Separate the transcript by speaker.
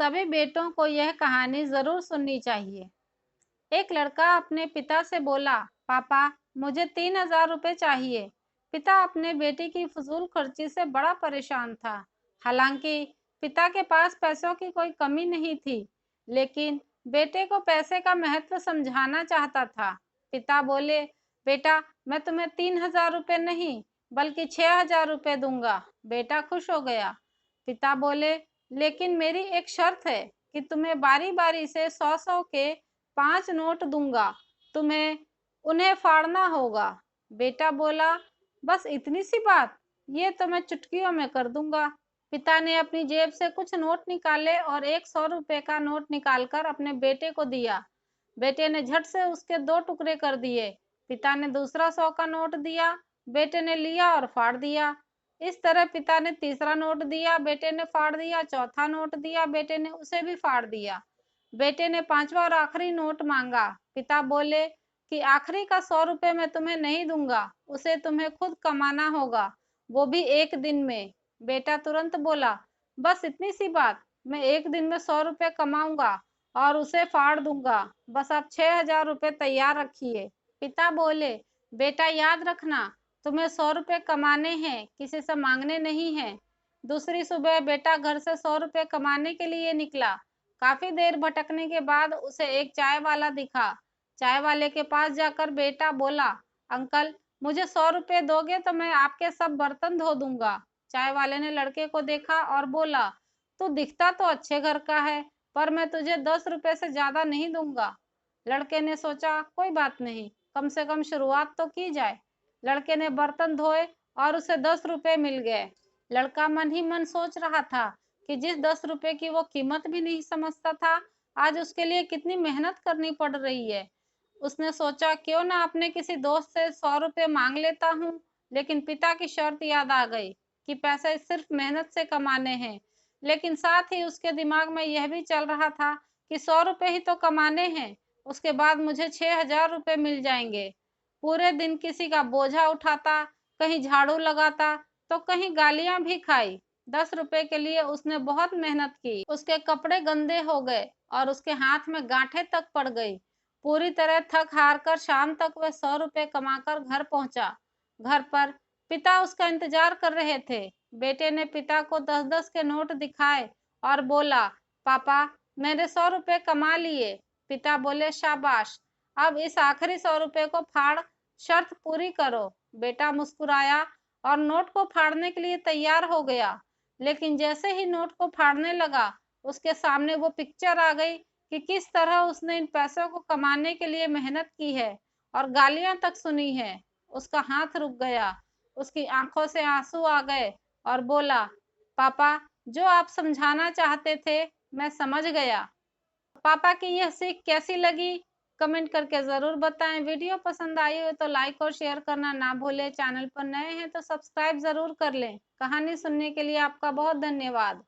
Speaker 1: सभी बेटों को यह कहानी जरूर सुननी चाहिए। एक लड़का अपने पिता से बोला, पापा, मुझे 3,000 रुपये चाहिए। पिता अपने बेटे की फजूल खर्ची से बड़ा परेशान था। हालांकि पिता के पास पैसों की कोई कमी नहीं थी, लेकिन बेटे को पैसे का महत्व समझाना चाहता था। पिता बोले, बेटा, मैं तुम्हें 3,000 रुपये नहीं बल्कि 6,000 रुपये दूंगा। बेटा खुश हो गया। पिता बोले, लेकिन मेरी एक शर्त है कि तुम्हें बारी बारी से 100-100 के 5 नोट दूंगा। तुम्हें उन्हें फाड़ना होगा। बेटा बोला, बस इतनी सी बात? ये तो मैं चुटकियों में कर दूंगा। पिता ने अपनी जेब से कुछ नोट निकाले और एक 100 रुपये का नोट निकालकर अपने बेटे को दिया। बेटे ने झट से उसके 2 टुकड़े कर दिए। पिता ने दूसरा 100 का नोट दिया। बेटे ने लिया और फाड़ दिया। इस तरह पिता ने तीसरा नोट दिया, बेटे ने फाड़ दिया। चौथा नोट दिया, बेटे ने उसे भी फाड़ दिया। बेटे ने पांचवा और आखिरी नोट मांगा। पिता बोले कि आखिरी का 100 रुपये मैं तुम्हें नहीं दूंगा, उसे तुम्हें खुद कमाना होगा, वो भी एक दिन में। बेटा तुरंत बोला, बस इतनी सी बात? मैं एक दिन में 100 रुपये कमाऊंगा और उसे फाड़ दूंगा। बस आप 6,000 रुपये तैयार रखिए। पिता बोले, बेटा याद रखना, तुम्हें 100 रुपये कमाने हैं, किसी से मांगने नहीं हैं। दूसरी सुबह बेटा घर से 100 रुपये कमाने के लिए निकला। काफी देर भटकने के बाद उसे एक चाय वाला दिखा। चाय वाले के पास जाकर बेटा बोला, अंकल, मुझे 100 रुपये दोगे तो मैं आपके सब बर्तन धो दूंगा। चाय वाले ने लड़के को देखा और बोला, तू दिखता तो अच्छे घर का है, पर मैं तुझे 10 रुपये से ज्यादा नहीं दूंगा। लड़के ने सोचा, कोई बात नहीं, कम से कम शुरुआत तो की जाए। लड़के ने बर्तन धोए और उसे 10 रुपये मिल गए। लड़का मन ही मन सोच रहा था कि जिस 10 रुपये की वो कीमत भी नहीं समझता था, आज उसके लिए कितनी मेहनत करनी पड़ रही है। उसने सोचा, क्यों ना अपने किसी दोस्त से 100 रुपये मांग लेता हूँ। लेकिन पिता की शर्त याद आ गई कि पैसे सिर्फ मेहनत से कमाने हैं। लेकिन साथ ही उसके दिमाग में यह भी चल रहा था कि 100 रुपये ही तो कमाने हैं, उसके बाद मुझे 6,000 रुपये मिल जाएंगे। पूरे दिन किसी का बोझा उठाता, कहीं झाड़ू लगाता तो कहीं गालियां भी खाई। 10 रुपए के लिए उसने बहुत मेहनत की। उसके कपड़े गंदे हो गए और उसके हाथ में गांठें तक पड़ गई। पूरी तरह थक हार कर शाम तक वह 100 रुपये कमाकर घर पहुंचा। घर पर पिता उसका इंतजार कर रहे थे। बेटे ने पिता को 10-10 के नोट दिखाए और बोला, पापा, मैंने 100 रुपये कमा लिए। पिता बोले, शाबाश, अब इस आखिरी 100 रुपये को फाड़, शर्त पूरी करो। बेटा मुस्कुराया और नोट को फाड़ने के लिए तैयार हो गया। लेकिन जैसे ही नोट को फाड़ने लगा, उसके सामने वो पिक्चर आ गई कि किस तरह उसने इन पैसों को कमाने के लिए मेहनत की है और गालियां तक सुनी है। उसका हाथ रुक गया, उसकी आंखों से आंसू आ गए और बोला, पापा, जो आप समझाना चाहते थे मैं समझ गया। पापा की यह सीख कैसी लगी, कमेंट करके ज़रूर बताएं। वीडियो पसंद आई हो तो लाइक और शेयर करना ना भूलें। चैनल पर नए हैं तो सब्सक्राइब ज़रूर कर लें। कहानी सुनने के लिए आपका बहुत धन्यवाद।